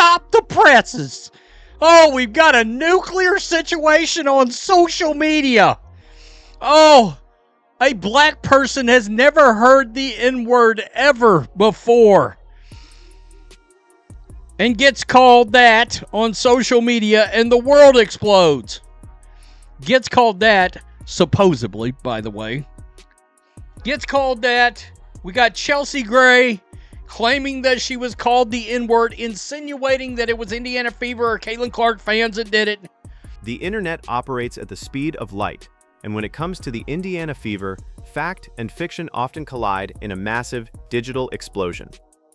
stop the presses. Oh, we've got a nuclear situation on social media. Oh, a black person has never heard the N-word ever before and gets called that on social media and the world explodes. Gets called that, supposedly, by the way. Gets called that. We got Chelsey Gray claiming that she was called the N-word, insinuating that it was Indiana Fever or Caitlin Clark fans that did it. The internet operates at the speed of light, and when it comes to the Indiana Fever, fact and fiction often collide in a massive digital explosion.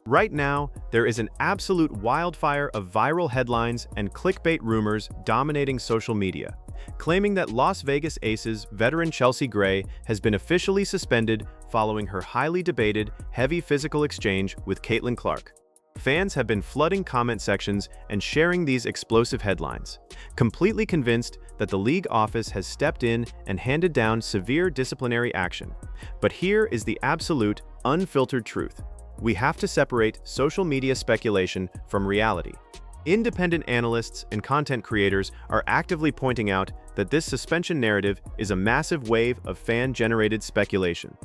Right now, there is an absolute wildfire of viral headlines and clickbait rumors dominating social media, claiming that Las Vegas Aces veteran Chelsey Gray has been officially suspended following her highly debated, heavy physical exchange with Caitlin Clark. Fans have been flooding comment sections and sharing these explosive headlines, completely convinced that the league office has stepped in and handed down severe disciplinary action. But here is the absolute, unfiltered truth. We have to separate social media speculation from reality. Independent analysts and content creators are actively pointing out that this suspension narrative is a massive wave of fan-generated speculation.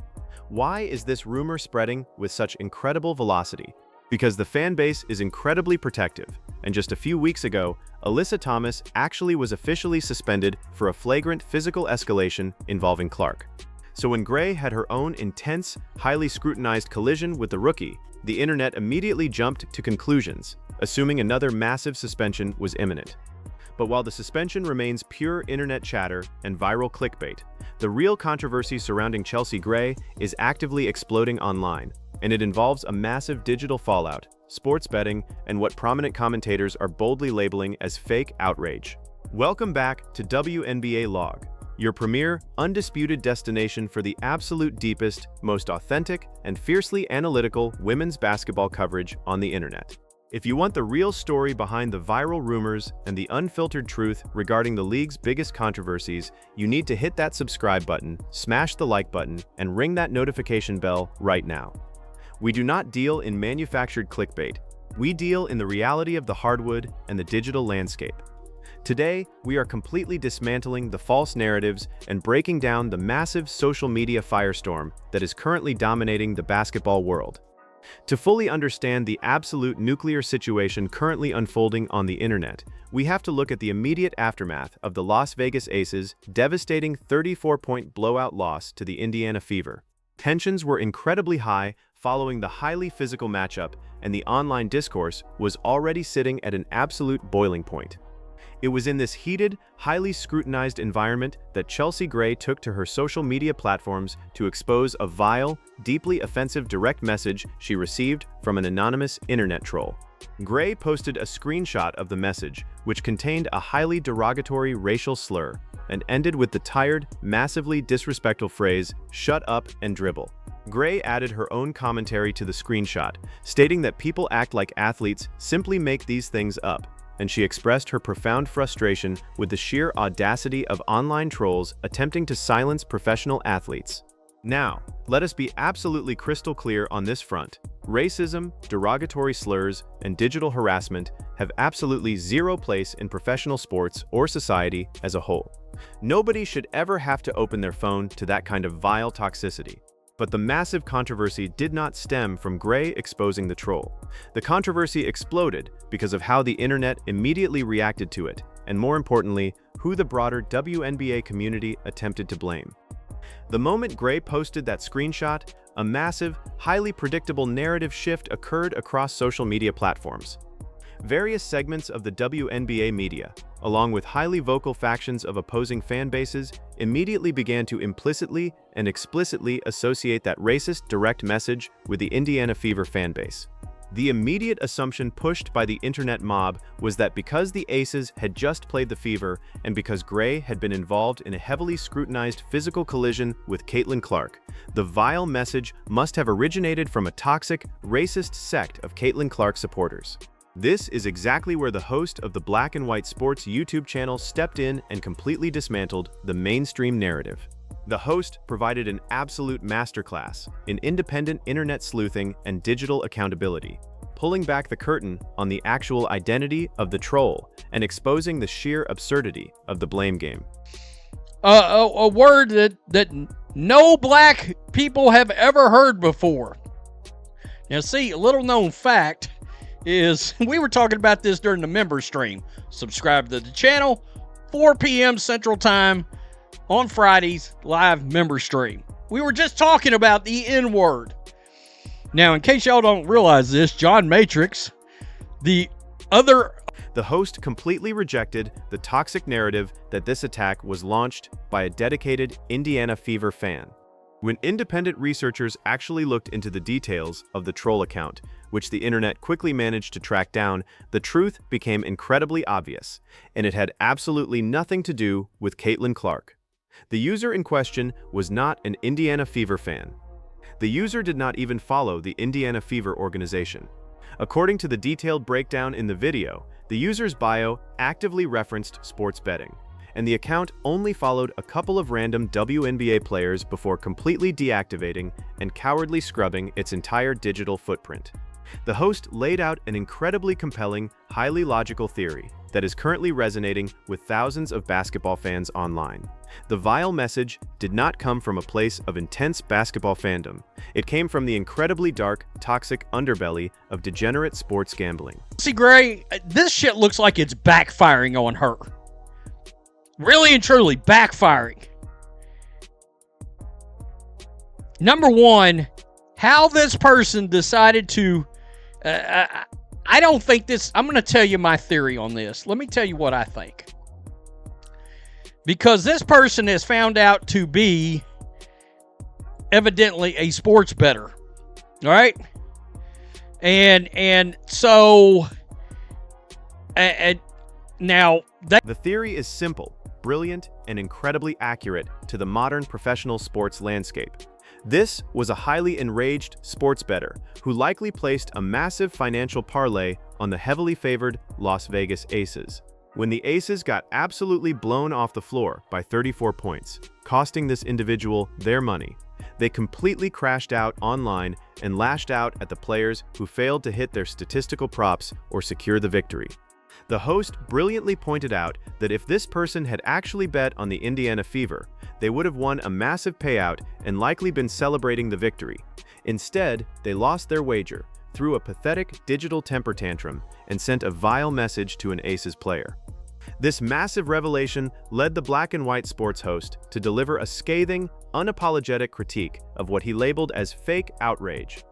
Why is this rumor spreading with such incredible velocity? Because the fan base is incredibly protective, and just a few weeks ago, Alyssa Thomas actually was officially suspended for a flagrant physical escalation involving Clark. So when Gray had her own intense, highly scrutinized collision with the rookie, the internet immediately jumped to conclusions, assuming another massive suspension was imminent. But while the suspension remains pure internet chatter and viral clickbait, the real controversy surrounding Chelsey Gray is actively exploding online, and it involves a massive digital fallout, sports betting, and what prominent commentators are boldly labeling as fake outrage. Welcome back to WNBA Log, your premier, undisputed destination for the absolute deepest, most authentic, and fiercely analytical women's basketball coverage on the internet. If you want the real story behind the viral rumors and the unfiltered truth regarding the league's biggest controversies, you need to hit that subscribe button, smash the like button, and ring that notification bell right now. We do not deal in manufactured clickbait. We deal in the reality of the hardwood and the digital landscape. Today, we are completely dismantling the false narratives and breaking down the massive social media firestorm that is currently dominating the basketball world. To fully understand the absolute nuclear situation currently unfolding on the internet, we have to look at the immediate aftermath of the Las Vegas Aces' devastating 34-point blowout loss to the Indiana Fever. Tensions were incredibly high following the highly physical matchup, and the online discourse was already sitting at an absolute boiling point. It was in this heated, highly scrutinized environment that Chelsey Gray took to her social media platforms to expose a vile, deeply offensive direct message she received from an anonymous internet troll. Gray posted a screenshot of the message, which contained a highly derogatory racial slur, and ended with the tired, massively disrespectful phrase, "Shut up and dribble." Gray added her own commentary to the screenshot, stating that people act like athletes simply make these things up, and she expressed her profound frustration with the sheer audacity of online trolls attempting to silence professional athletes. Now, let us be absolutely crystal clear on this front. Racism, derogatory slurs, and digital harassment have absolutely zero place in professional sports or society as a whole. Nobody should ever have to open their phone to that kind of vile toxicity. But the massive controversy did not stem from Gray exposing the troll. The controversy exploded because of how the internet immediately reacted to it, and more importantly, who the broader WNBA community attempted to blame. The moment Gray posted that screenshot, a massive, highly predictable narrative shift occurred across social media platforms. Various segments of the WNBA media, along with highly vocal factions of opposing fan bases, immediately began to implicitly and explicitly associate that racist direct message with the Indiana Fever fan base. The immediate assumption pushed by the internet mob was that because the Aces had just played the Fever and because Gray had been involved in a heavily scrutinized physical collision with Caitlin Clark, the vile message must have originated from a toxic, racist sect of Caitlin Clark supporters. This is exactly where the host of the Black and White Sports YouTube channel stepped in and completely dismantled the mainstream narrative. The host provided an absolute masterclass in independent internet sleuthing and digital accountability, pulling back the curtain on the actual identity of the troll and exposing the sheer absurdity of the blame game. A word that no black people have ever heard before. Now, see, a little known fact is we were talking about this during the member stream. Subscribe to the channel, 4 p.m. Central Time on Fridays, live member stream. We were just talking about the N-word. Now, in case y'all don't realize this, John Matrix, the host completely rejected the toxic narrative that this attack was launched by a dedicated Indiana Fever fan. When independent researchers actually looked into the details of the troll account, which the internet quickly managed to track down, the truth became incredibly obvious, and it had absolutely nothing to do with Caitlin Clark. The user in question was not an Indiana Fever fan. The user did not even follow the Indiana Fever organization. According to the detailed breakdown in the video, the user's bio actively referenced sports betting, and the account only followed a couple of random WNBA players before completely deactivating and cowardly scrubbing its entire digital footprint. The host laid out an incredibly compelling, highly logical theory that is currently resonating with thousands of basketball fans online. The vile message did not come from a place of intense basketball fandom. It came from the incredibly dark, toxic underbelly of degenerate sports gambling. See, Gray, this shit looks like it's backfiring on her. Really and truly backfiring. Number one, how this person decided to... I don't think this... I'm going to tell you my theory on this. Let me tell you what I think. Because this person has found out to be evidently a sports bettor. All right? And so... now... The theory is simple, brilliant, and incredibly accurate to the modern professional sports landscape. This was a highly enraged sports bettor who likely placed a massive financial parlay on the heavily favored Las Vegas Aces. When the Aces got absolutely blown off the floor by 34 points, costing this individual their money, they completely crashed out online and lashed out at the players who failed to hit their statistical props or secure the victory. The host brilliantly pointed out that if this person had actually bet on the Indiana Fever, they would have won a massive payout and likely been celebrating the victory. Instead, they lost their wager, threw a pathetic digital temper tantrum, and sent a vile message to an Aces player. This massive revelation led the black and white sports host to deliver a scathing, unapologetic critique of what he labeled as fake outrage.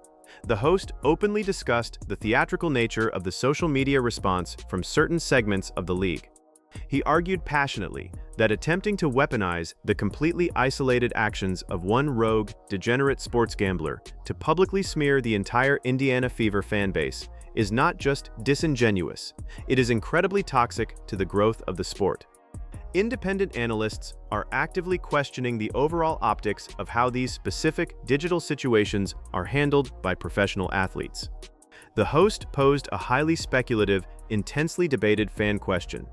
The host openly discussed the theatrical nature of the social media response from certain segments of the league. He argued passionately that attempting to weaponize the completely isolated actions of one rogue, degenerate sports gambler to publicly smear the entire Indiana Fever fan base is not just disingenuous, it is incredibly toxic to the growth of the sport. Independent analysts are actively questioning the overall optics of how these specific digital situations are handled by professional athletes. The host posed a highly speculative, intensely debated fan question.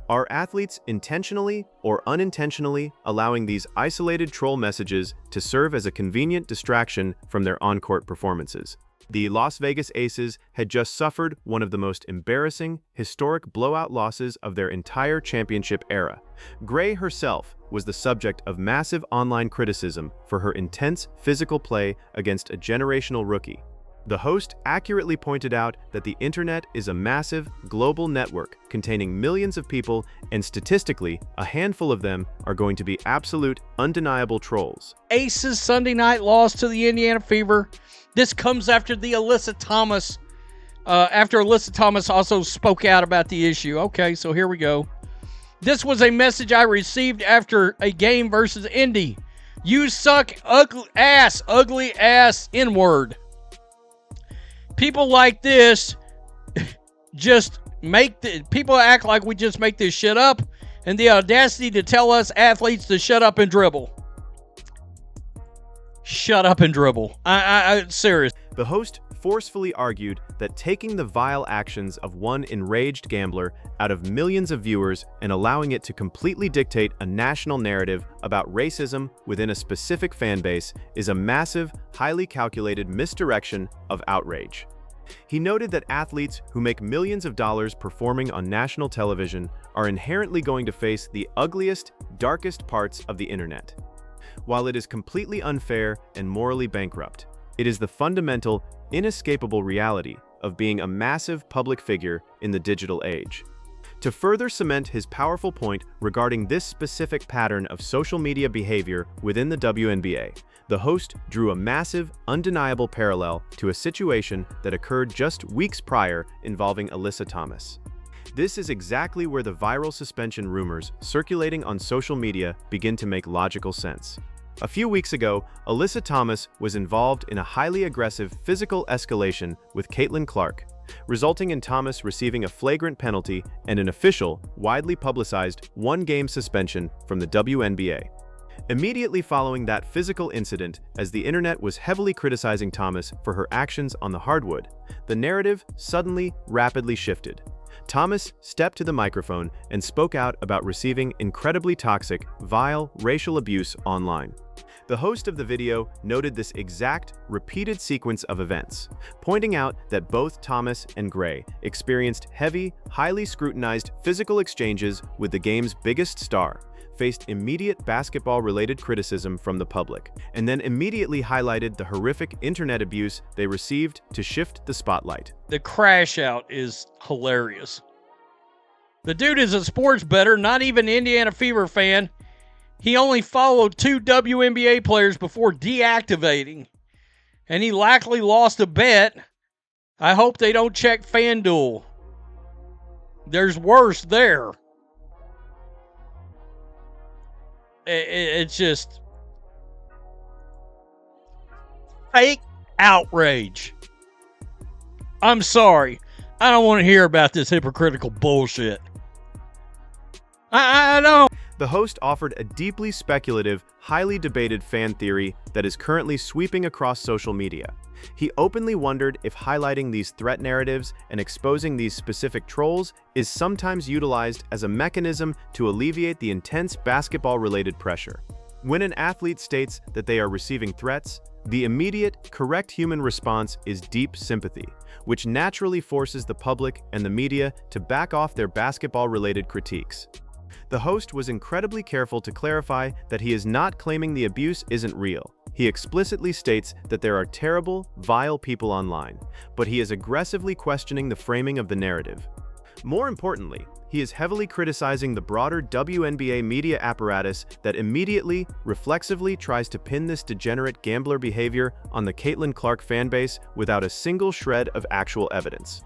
Are athletes intentionally or unintentionally allowing these isolated troll messages to serve as a convenient distraction from their on-court performances? The Las Vegas Aces had just suffered one of the most embarrassing, historic blowout losses of their entire championship era. Gray herself was the subject of massive online criticism for her intense physical play against a generational rookie. The host accurately pointed out that the internet is a massive, global network containing millions of people, and statistically, a handful of them are going to be absolute, undeniable trolls. Aces Sunday night loss to the Indiana Fever. This comes after the Alyssa Thomas, after Alyssa Thomas also spoke out about the issue. Okay, so here we go. This was a message I received after a game versus Indy. You suck, ugly ass N-word. People like this just people act like we just make this shit up, and the audacity to tell us athletes to shut up and dribble. Shut up and dribble. I serious. The host forcefully argued that taking the vile actions of one enraged gambler out of millions of viewers and allowing it to completely dictate a national narrative about racism within a specific fan base is a massive, highly calculated misdirection of outrage. He noted that athletes who make millions of dollars performing on national television are inherently going to face the ugliest, darkest parts of the internet. While it is completely unfair and morally bankrupt, it is the fundamental, inescapable reality of being a massive public figure in the digital age. To further cement his powerful point regarding this specific pattern of social media behavior within the WNBA, the host drew a massive, undeniable parallel to a situation that occurred just weeks prior involving Alyssa Thomas. This is exactly where the viral suspension rumors circulating on social media begin to make logical sense. A few weeks ago, Alyssa Thomas was involved in a highly aggressive physical escalation with Caitlin Clark, resulting in Thomas receiving a flagrant penalty and an official, widely publicized one-game suspension from the WNBA. Immediately following that physical incident, as the internet was heavily criticizing Thomas for her actions on the hardwood, the narrative suddenly, rapidly shifted. Thomas stepped to the microphone and spoke out about receiving incredibly toxic, vile racial abuse online. The host of the video noted this exact, repeated sequence of events, pointing out that both Thomas and Gray experienced heavy, highly scrutinized physical exchanges with the game's biggest star, faced immediate basketball-related criticism from the public, and then immediately highlighted the horrific internet abuse they received to shift the spotlight. The crash out is hilarious. The dude is a sports bettor, not even an Indiana Fever fan. He only followed 2 WNBA players before deactivating, and he likely lost a bet. I hope they don't check FanDuel. There's worse there. It's just fake outrage. I'm sorry. I don't want to hear about this hypocritical bullshit. I don't. The host offered a deeply speculative, highly debated fan theory that is currently sweeping across social media. He openly wondered if highlighting these threat narratives and exposing these specific trolls is sometimes utilized as a mechanism to alleviate the intense basketball-related pressure. When an athlete states that they are receiving threats, the immediate, correct human response is deep sympathy, which naturally forces the public and the media to back off their basketball-related critiques. The host was incredibly careful to clarify that he is not claiming the abuse isn't real. He explicitly states that there are terrible, vile people online, but he is aggressively questioning the framing of the narrative. More importantly, he is heavily criticizing the broader WNBA media apparatus that immediately, reflexively tries to pin this degenerate gambler behavior on the Caitlin Clark fanbase without a single shred of actual evidence.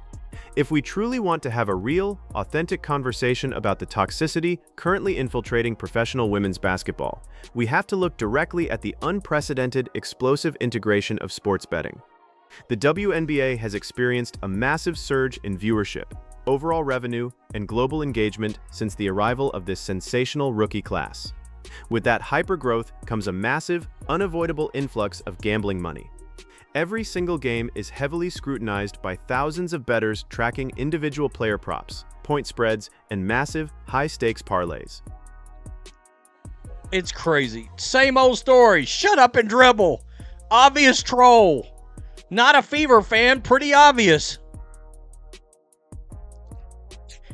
If we truly want to have a real, authentic conversation about the toxicity currently infiltrating professional women's basketball, we have to look directly at the unprecedented, explosive integration of sports betting. The WNBA has experienced a massive surge in viewership, overall revenue, and global engagement since the arrival of this sensational rookie class. With that hypergrowth comes a massive, unavoidable influx of gambling money. Every single game is heavily scrutinized by thousands of bettors tracking individual player props, point spreads, and massive, high-stakes parlays. It's crazy. Same old story. Shut up and dribble. Obvious troll. Not a Fever fan. Pretty obvious.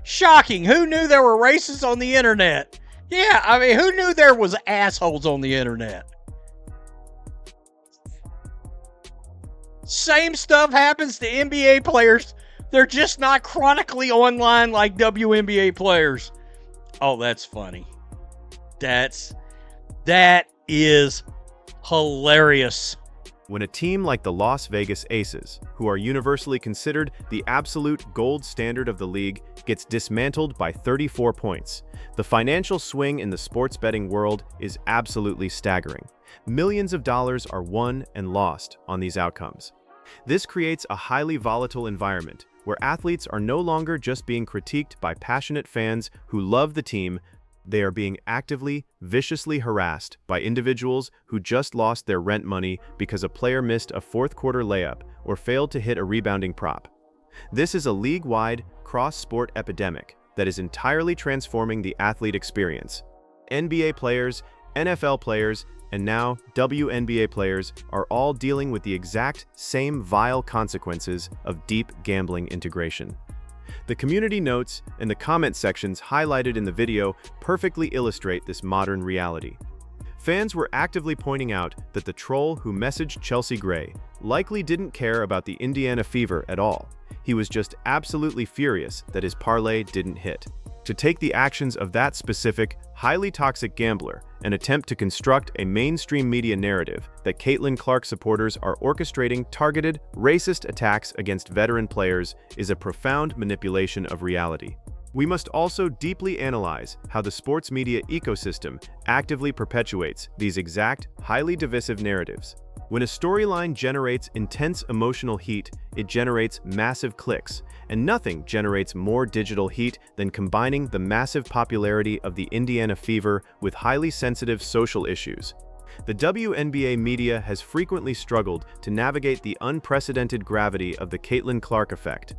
Shocking. Who knew there were racists on the internet? Yeah, I mean, who knew there was assholes on the internet? Same stuff happens to NBA players. They're just not chronically online like WNBA players. Oh, that's funny. That is hilarious. When a team like the Las Vegas Aces, who are universally considered the absolute gold standard of the league, gets dismantled by 34 points, the financial swing in the sports betting world is absolutely staggering. Millions of dollars are won and lost on these outcomes. This creates a highly volatile environment where athletes are no longer just being critiqued by passionate fans who love the team. They are being actively, viciously harassed by individuals who just lost their rent money because a player missed a fourth-quarter layup or failed to hit a rebounding prop. This is a league-wide, cross-sport epidemic that is entirely transforming the athlete experience. NBA players, NFL players, and now WNBA players are all dealing with the exact same vile consequences of deep gambling integration. The community notes and the comment sections highlighted in the video perfectly illustrate this modern reality. Fans were actively pointing out that the troll who messaged Chelsey Gray likely didn't care about the Indiana Fever at all. He was just absolutely furious that his parlay didn't hit. To take the actions of that specific, highly toxic gambler and attempt to construct a mainstream media narrative that Caitlin Clark supporters are orchestrating targeted, racist attacks against veteran players is a profound manipulation of reality. We must also deeply analyze how the sports media ecosystem actively perpetuates these exact, highly divisive narratives. When a storyline generates intense emotional heat, it generates massive clicks, and nothing generates more digital heat than combining the massive popularity of the Indiana Fever with highly sensitive social issues. The WNBA media has frequently struggled to navigate the unprecedented gravity of the Caitlin Clark effect.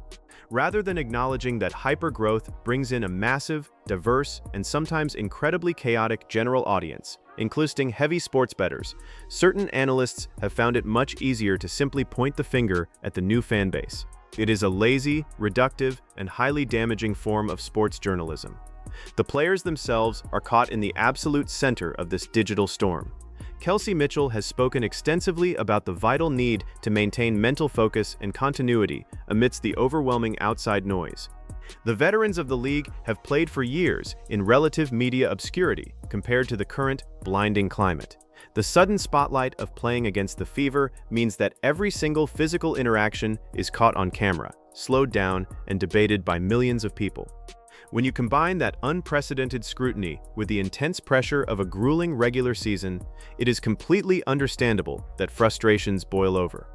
Rather than acknowledging that hypergrowth brings in a massive, diverse, and sometimes incredibly chaotic general audience, including heavy sports bettors, certain analysts have found it much easier to simply point the finger at the new fan base. It is a lazy, reductive, and highly damaging form of sports journalism. The players themselves are caught in the absolute center of this digital storm. Chelsey Mitchell has spoken extensively about the vital need to maintain mental focus and continuity amidst the overwhelming outside noise. The veterans of the league have played for years in relative media obscurity compared to the current blinding climate. The sudden spotlight of playing against the Fever means that every single physical interaction is caught on camera, slowed down, and debated by millions of people. When you combine that unprecedented scrutiny with the intense pressure of a grueling regular season, it is completely understandable that frustrations boil over.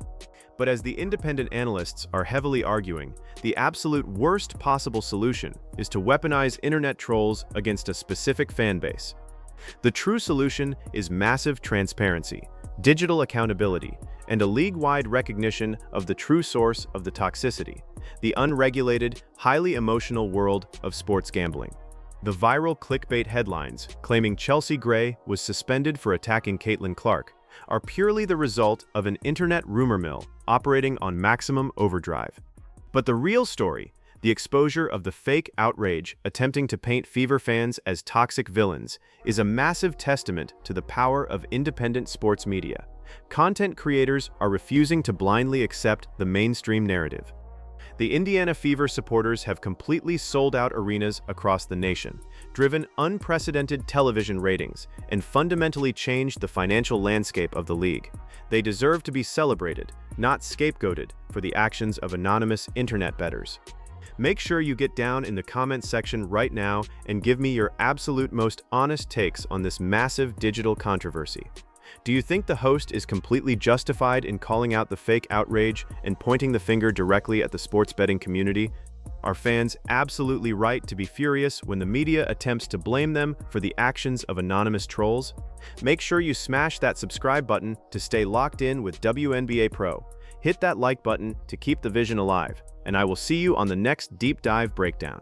But as the independent analysts are heavily arguing, the absolute worst possible solution is to weaponize internet trolls against a specific fan base. The true solution is massive transparency, digital accountability, and a league-wide recognition of the true source of the toxicity, the unregulated, highly emotional world of sports gambling. The viral clickbait headlines claiming Chelsey Gray was suspended for attacking Caitlin Clark are purely the result of an internet rumor mill operating on maximum overdrive. But the real story, the exposure of the fake outrage attempting to paint Fever fans as toxic villains, is a massive testament to the power of independent sports media. Content creators are refusing to blindly accept the mainstream narrative. The Indiana Fever supporters have completely sold out arenas across the nation, driven unprecedented television ratings, and fundamentally changed the financial landscape of the league. They deserve to be celebrated, not scapegoated for the actions of anonymous internet bettors. Make sure you get down in the comments section right now and give me your absolute most honest takes on this massive digital controversy. Do you think the host is completely justified in calling out the fake outrage and pointing the finger directly at the sports betting community? Are fans absolutely right to be furious when the media attempts to blame them for the actions of anonymous trolls? Make sure you smash that subscribe button to stay locked in with WNBA Pro. Hit that like button to keep the vision alive, and I will see you on the next deep dive breakdown.